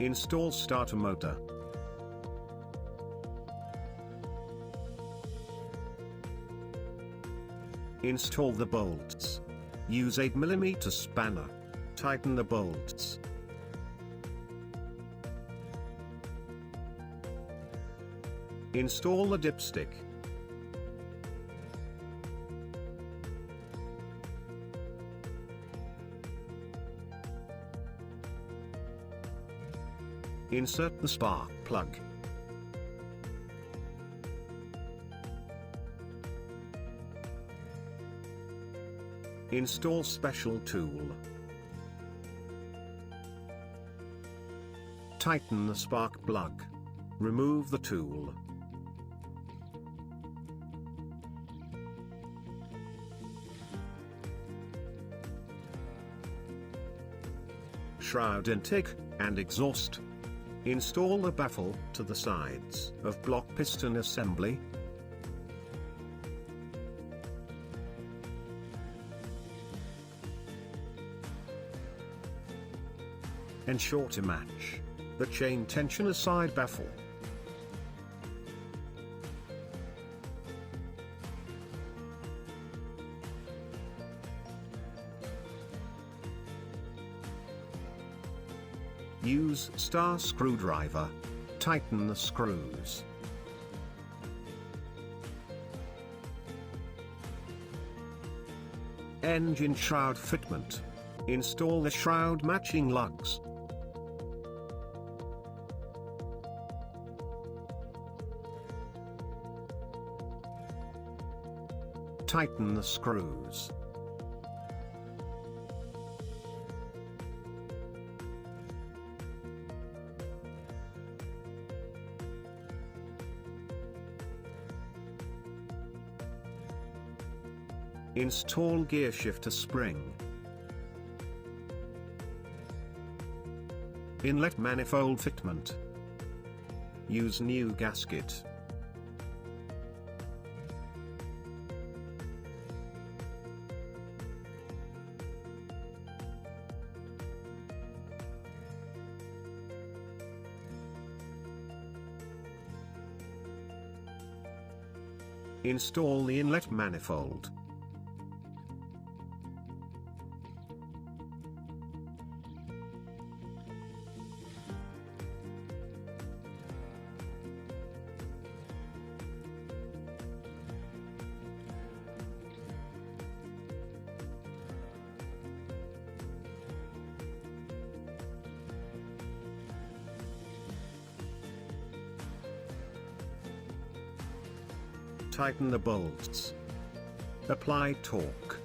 Install starter motor. Install the bolts. Use 8mm spanner. Tighten the bolts. Install the dipstick. Insert the spark plug. Install special tool. Tighten the spark plug. Remove the tool. Shroud intake and exhaust. Install the baffle to the sides of block piston assembly. Ensure to match the chain tensioner side baffle. Use star screwdriver. Tighten the screws. Engine shroud fitment. Install the shroud matching lugs. Tighten the screws. Install gear shifter spring. Inlet manifold fitment. Use new gasket. Install the inlet manifold. Tighten the bolts. Apply torque.